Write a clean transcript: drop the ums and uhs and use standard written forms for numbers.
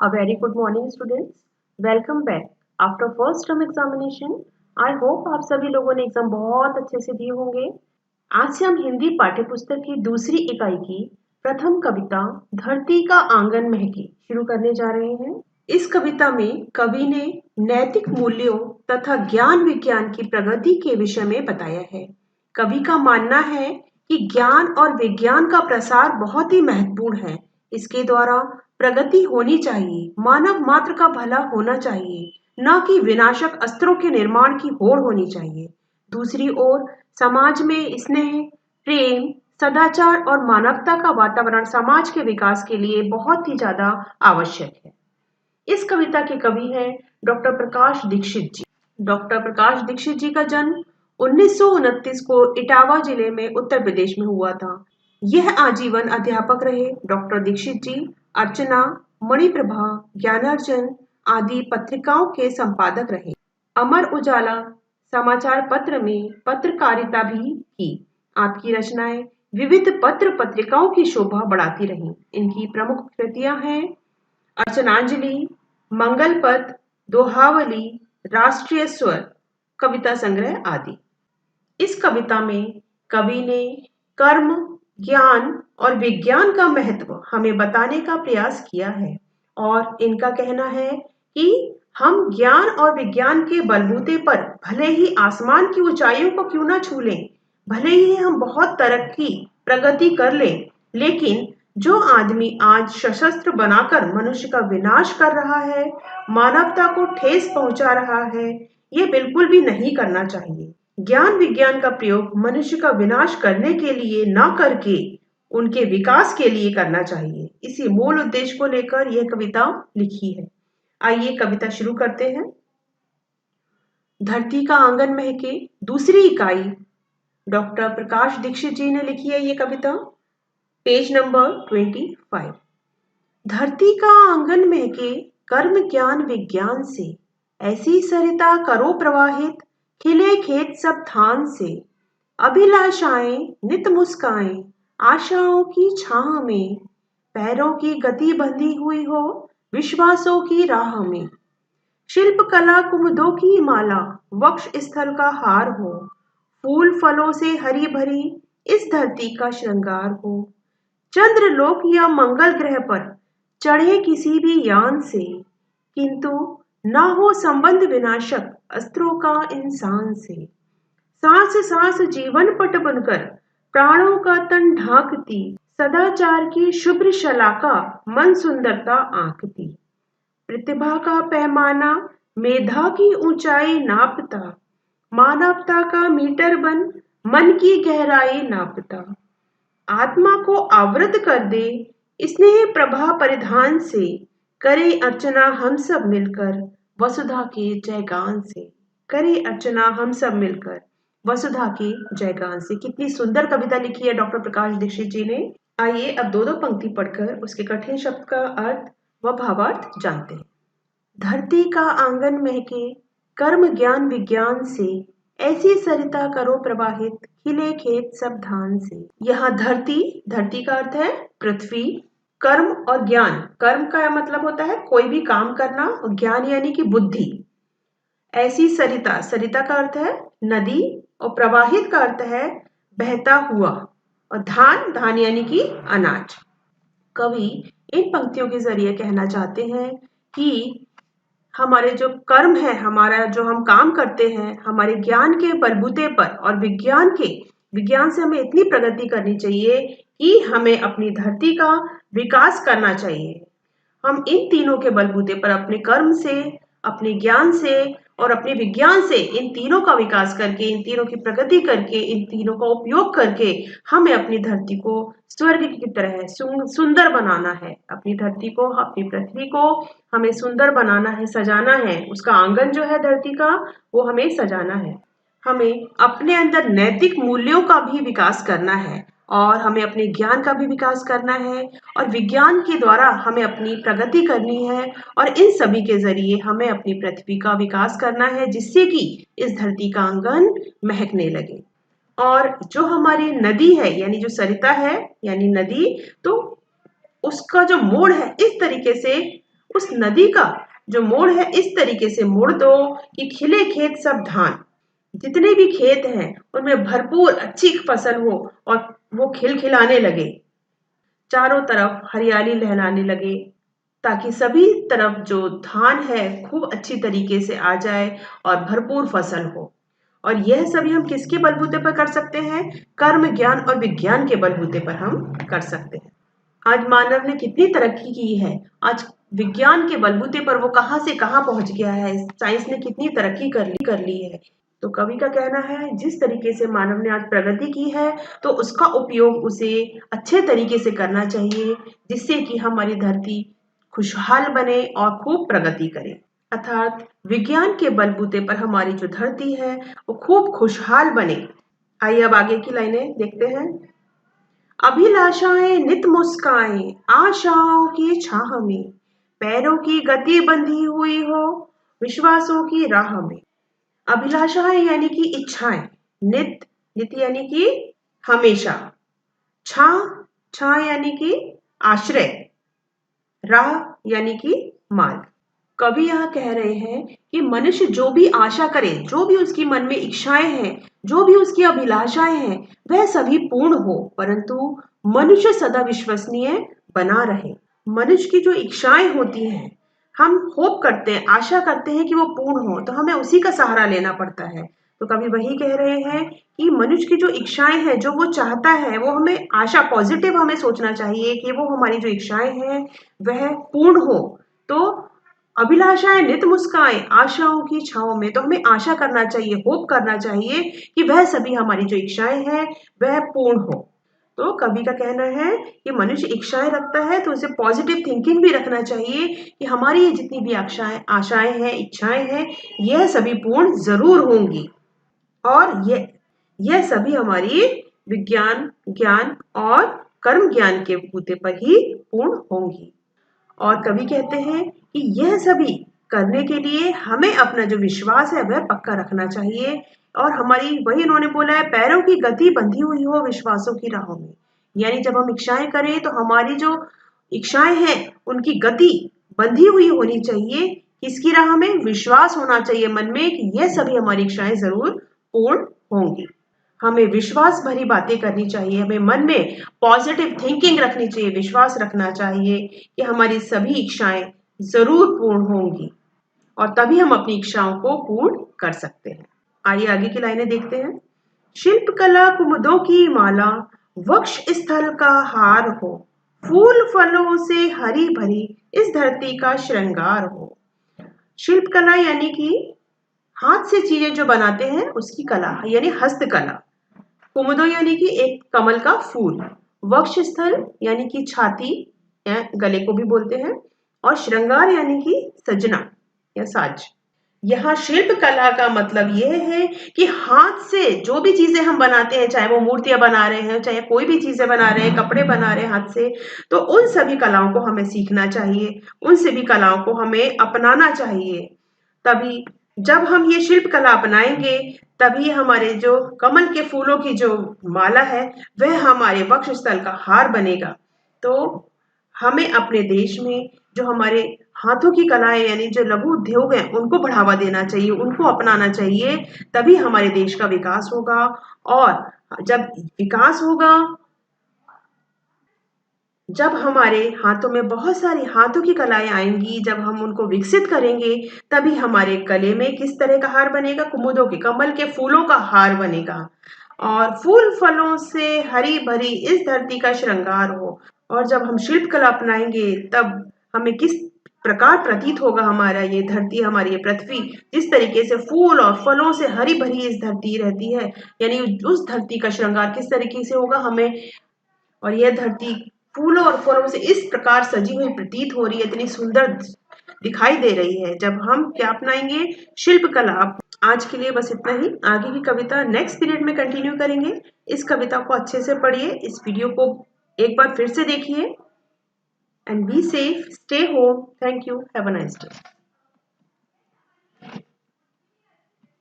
A very good morning students. Welcome back. After first term examination, I hope आप सभी लोगों ने exam बहुत अच्छे से दिए होंगे। आज से हम हिंदी पाठ्य पुस्तक की दूसरी इकाई की प्रथम कविता धरती का आंगन महके शुरू करने जा रहे हैं। इस कविता में कवि ने नैतिक मूल्यों तथा ज्ञान विज्ञान की प्रगति के विषय में बताया है। कवि का मानना है कि ज्ञान और विज्ञान का प्रसार बहुत ही महत्वपूर्ण है। इसके द्वारा प्रगति होनी चाहिए, मानव मात्र का भला होना चाहिए, न कि विनाशक अस्त्रों के निर्माण की होड़ होनी चाहिए। दूसरी ओर समाज में स्नेह, प्रेम, सदाचार और मानवता का वातावरण समाज के विकास के लिए बहुत ही ज्यादा आवश्यक है। इस कविता के कवि हैं डॉक्टर प्रकाश दीक्षित जी। डॉक्टर प्रकाश दीक्षित जी का जन्म 1929 को इटावा जिले में उत्तर प्रदेश में हुआ था। यह आजीवन अध्यापक रहे। डॉक्टर दीक्षित जी अर्चना, मणिप्रभा, ज्ञानार्जन आदि पत्रिकाओं के संपादक रहे। अमर उजाला समाचार पत्र में पत्रकारिता भी की। आपकी रचनाएं विविध पत्र पत्रिकाओं की शोभा बढ़ाती रहीं। इनकी प्रमुख कृतियां हैं अर्चनांजलि, मंगल पथ, दोहावली, राष्ट्रीय स्वर, कविता संग्रह आदि। इस कविता में कवि ने कर्म, ज्ञान और विज्ञान का महत्व हमें बताने का प्रयास किया है और इनका कहना है कि हम ज्ञान और विज्ञान के बलबूते पर भले ही आसमान की ऊंचाइयों को क्यों ना छू लें, भले ही हम बहुत तरक्की प्रगति कर लें, लेकिन जो आदमी आज सशस्त्र बनाकर मनुष्य का विनाश कर रहा है, मानवता को ठेस पहुंचा रहा है, ये बिल्कुल भी नहीं करना चाहिए। ज्ञान विज्ञान का प्रयोग मनुष्य का विनाश करने के लिए न करके उनके विकास के लिए करना चाहिए। इसी मूल उद्देश्य को लेकर यह कविता लिखी है। आइए कविता शुरू करते हैं। धरती का आंगन महके दूसरी इकाई डॉक्टर प्रकाश दीक्षित जी ने लिखी है। ये कविता पेज नंबर 25। धरती का आंगन महके कर्म ज्ञान विज्ञान से, ऐसी सरिता करो प्रवाहित, खिले खेत सब धान से। अभिलाषाएं नित मुस्काएं, आशाओं की छाह में, पैरों की गति बंधी हुई हो विश्वासों की राह में। शिल्प कला कुमुदों की माला, वक्ष स्थल का हार हो, फूल फलों से हरी भरी इस धरती का श्रृंगार हो। चंद्रलोक या मंगल ग्रह पर चढ़े किसी भी यान से, किंतु ना हो संबंध विनाशक अस्त्रों का इंसान से। सांस सांस जीवन पट बनकर प्राणों का तन ढांकती, सदाचार की शुभ्र शलाका मन सुंदरता आंकती। प्रतिभा का पैमाना मेधा की ऊंचाई नापता, मानवता का मीटर बन मन की गहराई नापता। आत्मा को आवृत कर दे स्नेह प्रभा परिधान से, करे अर्चना हम सब मिलकर वसुधा के जयगान से। करे अर्चना हम सब मिलकर वसुधा के जयगान से। कितनी सुंदर कविता लिखी है डॉक्टर प्रकाश दीक्षित जी ने। आइए अब दो दो पंक्ति पढ़कर उसके कठिन शब्द का अर्थ व भावार्थ जानते हैं। धरती का आंगन महके कर्म ज्ञान विज्ञान से, ऐसी सरिता करो प्रवाहित, खिले खेत सब धान से। यहाँ धरती का अर्थ है पृथ्वी, कर्म और ज्ञान। कर्म का मतलब होता है कोई भी काम करना और ज्ञान यानी कि बुद्धि। ऐसी सरिता का अर्थ है नदी और प्रवाहित का अर्थ है बहता हुआ, और धान यानी कि अनाज। कवि इन पंक्तियों के जरिए कहना चाहते हैं कि हमारे जो कर्म है, हमारा जो हम काम करते हैं, हमारे ज्ञान के बलबूते पर और विज्ञान से हमें इतनी प्रगति करनी चाहिए कि हमें अपनी धरती का विकास करना चाहिए। हम इन तीनों के बलबूते पर अपने कर्म से, अपने ज्ञान से और अपने विज्ञान से इन तीनों का विकास करके, इन तीनों की प्रगति करके, इन तीनों का उपयोग करके हमें अपनी धरती को स्वर्ग की तरह सुंदर बनाना है। अपनी धरती को, अपनी पृथ्वी को हमें सुंदर बनाना है, सजाना है। उसका आंगन जो है धरती का, वो हमें सजाना है। हमें अपने अंदर नैतिक मूल्यों का भी विकास करना है और हमें अपने ज्ञान का भी विकास करना है और विज्ञान के द्वारा हमें अपनी प्रगति करनी है और इन सभी के जरिए हमें अपनी पृथ्वी का विकास करना है, जिससे कि इस धरती का आंगन महकने लगे। और जो हमारी नदी है यानी जो सरिता है यानी नदी, तो उसका जो मोड़ है इस तरीके से उस नदी का जो मोड़ है इस तरीके से मोड़ दो कि खिले खेत सब धान, जितने भी खेत हैं उनमें भरपूर अच्छी फसल हो और वो खिलखिलाने लगे, चारों तरफ हरियाली लहराने लगे, ताकि सभी तरफ जो धान है खूब अच्छी तरीके से आ जाए और भरपूर फसल हो। और यह सभी हम किसके बलबूते पर कर सकते हैं? कर्म, ज्ञान और विज्ञान के बलबूते पर हम कर सकते हैं। आज मानव ने कितनी तरक्की की है, आज विज्ञान के बलबूते पर वो कहाँ से कहाँ पहुंच गया है, साइंस ने कितनी तरक्की कर ली है। तो कवि का कहना है जिस तरीके से मानव ने आज प्रगति की है तो उसका उपयोग उसे अच्छे तरीके से करना चाहिए, जिससे कि हमारी धरती खुशहाल बने और खूब प्रगति करे। अर्थात विज्ञान के बलबूते पर हमारी जो धरती है वो खूब खुशहाल बने। आइए अब आगे की लाइनें देखते हैं। अभिलाषाएं नित मुस्काएं आशाओं की छाह में, पैरों की गति बंधी हुई हो विश्वासों की राह में। अभिलाषाएं यानी कि इच्छाएं, नित, नित यानी कि हमेशा, छा, छा यानी कि आश्रय, राह यानी कि मार्ग। कवि यहाँ कह रहे हैं कि मनुष्य जो भी आशा करे, जो भी उसकी मन में इच्छाएं हैं, जो भी उसकी अभिलाषाएं हैं, वह सभी पूर्ण हो, परंतु मनुष्य सदा विश्वसनीय बना रहे। मनुष्य की जो इच्छाएं होती हैं, हम होप करते हैं, आशा करते हैं कि वो पूर्ण हो, तो हमें उसी का सहारा लेना पड़ता है। तो कवि वही कह रहे हैं कि मनुष्य की जो इच्छाएं हैं, जो वो चाहता है, वो हमें आशा, पॉजिटिव हमें सोचना चाहिए कि वो हमारी जो इच्छाएं हैं वह पूर्ण हो। तो अभिलाषाएं नित मुस्काएं आशाओं की छाओं में, तो हमें आशा करना चाहिए, होप करना चाहिए कि वह सभी हमारी जो इच्छाएं हैं वह पूर्ण हो। तो कवि का कहना है कि मनुष्य इच्छाएं रखता है तो उसे पॉजिटिव थिंकिंग भी रखना चाहिए कि हमारी ये जितनी भी आशाएं हैं, इच्छाएं हैं, यह सभी पूर्ण जरूर होंगी और यह सभी हमारी विज्ञान, ज्ञान और कर्म ज्ञान के बूते पर ही पूर्ण होंगी। और कवि कहते हैं कि यह सभी करने के लिए हमें अपना जो विश्वास है वह पक्का रखना चाहिए और हमारी, वही उन्होंने बोला है, पैरों की गति बंधी हुई हो विश्वासों की राहों में। यानी जब हम इच्छाएं करें तो हमारी जो इच्छाएं हैं उनकी गति बंधी हुई होनी चाहिए, किसकी राह में? विश्वास होना चाहिए मन में कि यह सभी हमारी इच्छाएं जरूर पूर्ण होंगी। हमें विश्वास भरी बातें करनी चाहिए, हमें मन में पॉजिटिव थिंकिंग रखनी चाहिए, विश्वास रखना चाहिए कि हमारी सभी इच्छाएं जरूर पूर्ण होंगी और तभी हम अपनी इच्छाओं को पूर्ण कर सकते हैं। आइए आगे की लाइनें देखते हैं। शिल्पकला कुमुदों की माला, वक्ष स्थल का हार हो, फूल फलों से हरी भरी इस धरती का श्रृंगार हो। शिल्पकला यानी कि हाथ से चीजें जो बनाते हैं उसकी कला, यानी हस्तकला। कुमुदो यानी कि एक कमल का फूल, वक्ष स्थल यानी कि छाती या गले को भी बोलते हैं, और श्रृंगार यानी कि सजना या साज। यहाँ शिल्प कला का मतलब यह है कि हाथ से जो भी चीजें हम बनाते हैं, चाहे वो मूर्तियां बना रहे हैं, चाहे कोई भी चीजें बना रहे हैं, कपड़े बना रहे हैं हाथ से, तो उन सभी कलाओं को हमें सीखना चाहिए, उन सभी कलाओं को हमें अपनाना चाहिए। तभी जब हम ये शिल्प कला अपनाएंगे तभी हमारे जो कमल के फूलों की जो माला है वह हमारे वक्ष स्थल का हार बनेगा। तो हमें अपने देश में जो हमारे हाथों की कलाएं यानी जो लघु उद्योग हैं उनको बढ़ावा देना चाहिए, उनको अपनाना चाहिए, तभी हमारे देश का विकास होगा। और जब विकास होगा, जब हमारे हाथों में बहुत सारी हाथों की कलाएं आएंगी, जब हम उनको विकसित करेंगे, तभी हमारे गले में किस तरह का हार बनेगा? कुमुदों के, कमल के फूलों का हार बनेगा और फूल फलों से हरी भरी इस धरती का श्रृंगार हो। और जब हम शिल्प कला अपनाएंगे तब हमें किस प्रकार प्रतीत होगा हमारा ये धरती, हमारी ये पृथ्वी, जिस तरीके से फूल और फलों से हरी भरी इस धरती रहती है, यानी उस धरती का श्रृंगार किस तरीके से होगा हमें। और यह धरती फूलों और फलों से इस प्रकार सजी हुई प्रतीत हो रही है, इतनी सुंदर दिखाई दे रही है जब हम क्या अपनाएंगे? शिल्प कला। आज के लिए बस इतना ही, आगे की कविता नेक्स्ट पीरियड में कंटिन्यू करेंगे। इस कविता को अच्छे से पढ़िए, इस वीडियो को एक बार फिर से देखिए and be safe, stay home. Thank you, have a nice day.